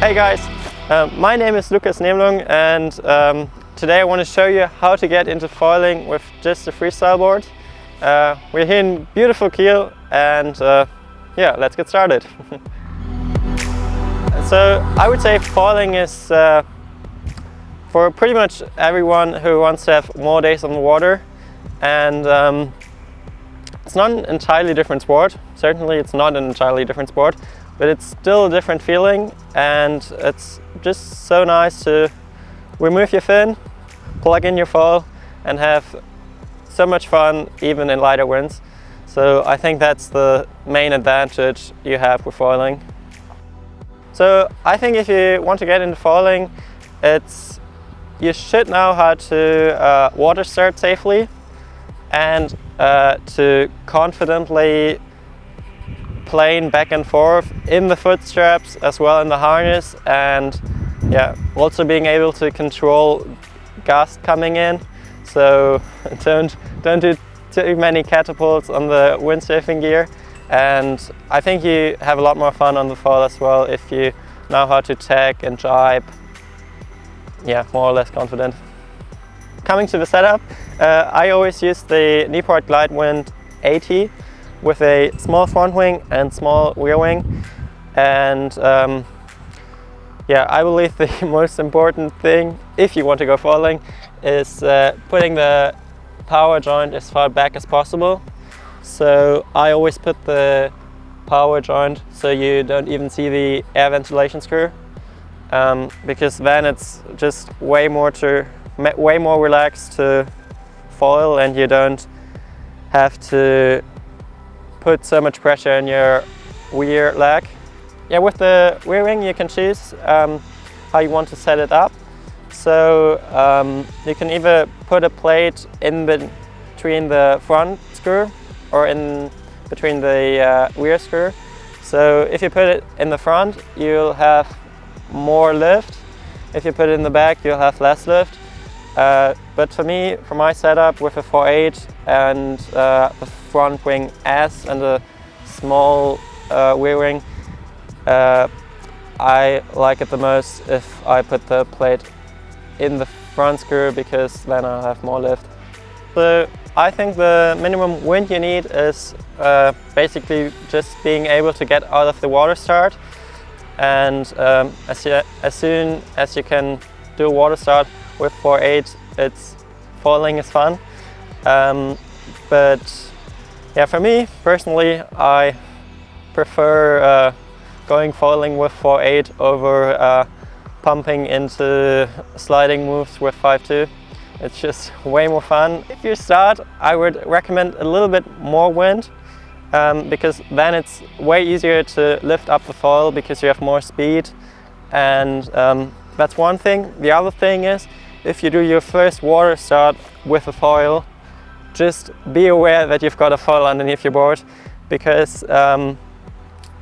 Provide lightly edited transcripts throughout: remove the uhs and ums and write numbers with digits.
Hey guys, my name is Lukas Nemlung, and today I want to show you how to get into foiling with just a freestyle board. We're here in beautiful Kiel, and yeah, let's get started. So I would say foiling is for pretty much everyone who wants to have more days on the water, and it's not an entirely different sport. Certainly it's not an entirely different sport, but it's still a different feeling, and it's just so nice to remove your fin, plug in your foil, and have so much fun even in lighter winds. So I think that's the main advantage you have with foiling. So I think if you want to get into foiling, you should know how to water start safely and to confidently plane back and forth in the foot straps as well in the harness, and yeah, also being able to control gust coming in. So don't do too many catapults on the windsurfing gear, and I think you have a lot more fun on the foil as well if you know how to tack and jibe. Yeah, more or less confident. Coming to the setup, I always use the Newport Glidewind 80 with a small front wing and small rear wing, and yeah, I believe the most important thing if you want to go foiling is putting the power joint as far back as possible. So I always put the power joint so you don't even see the air ventilation screw, because then it's just way more relaxed to foil, and you don't have to put so much pressure in your rear leg. Yeah, with the rear wing you can choose how you want to set it up. So you can either put a plate in between the front screw or in between the rear screw. So if you put it in the front, you'll have more lift. If you put it in the back, you'll have less lift. But for me, for my setup with a 4.8 and the front wing S and a small rear wing, I like it the most if I put the plate in the front screw, because then I'll have more lift. So I think the minimum wind you need is basically just being able to get out of the water start, and as soon as you can do a water start with 4.8, foiling is fun. But yeah, for me personally, I prefer going foiling with 4.8 over pumping into sliding moves with 5.2. It's just way more fun. If you start, I would recommend a little bit more wind, because then it's way easier to lift up the foil because you have more speed, and that's one thing. The other thing is, if you do your first water start with a foil, just be aware that you've got a foil underneath your board, because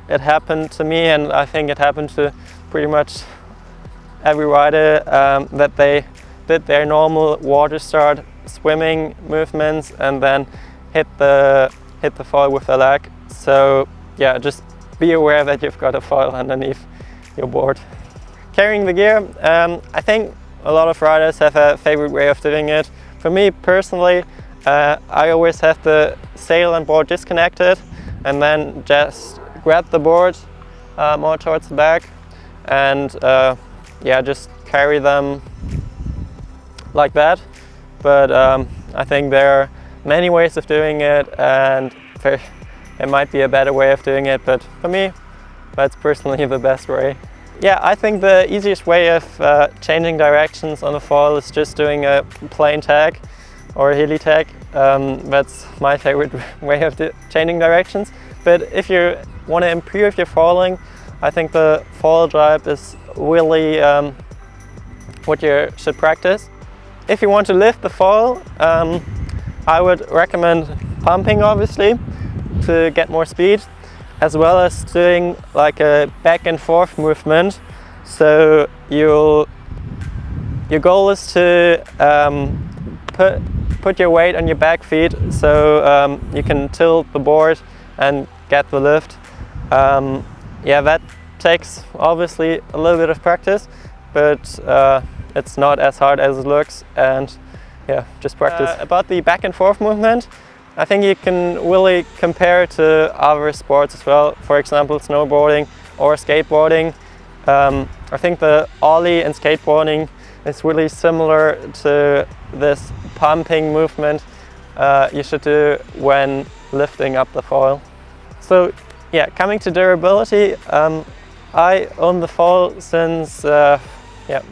it happened to me, and I think it happened to pretty much every rider, that they did their normal water start swimming movements and then hit the foil with their leg. So yeah, just be aware that you've got a foil underneath your board. Carrying the gear, I think a lot of riders have a favorite way of doing it. For me personally, I always have the sail and board disconnected, and then just grab the board more towards the back, and yeah, just carry them like that. But I think there are many ways of doing it, and there might be a better way of doing it, but for me, that's personally the best way. Yeah, I think the easiest way of changing directions on the foil is just doing a plain tag or a heli tag. That's my favorite way of changing directions. But if you want to improve your foiling, I think the foil jibe is really what you should practice. If you want to lift the foil, I would recommend pumping, obviously, to get more speed, as well as doing like a back and forth movement. So your goal is to put your weight on your back feet, so you can tilt the board and get the lift. Yeah, takes obviously a little bit of practice, but it's not as hard as it looks, and yeah, just practice. About the back and forth movement, I think you can really compare it to other sports as well. For example, snowboarding or skateboarding. I think the ollie in skateboarding is really similar to this pumping movement you should do when lifting up the foil. So yeah, coming to durability, I own the foil since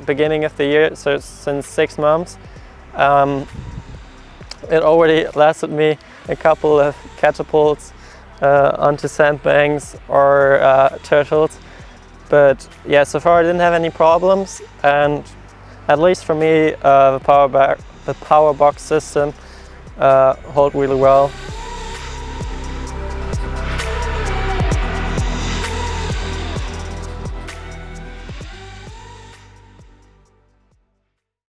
beginning of the year, so since 6 months. It already lasted me a couple of catapults onto sandbanks or turtles, but yeah, so far I didn't have any problems, and at least for me the power box system hold really well.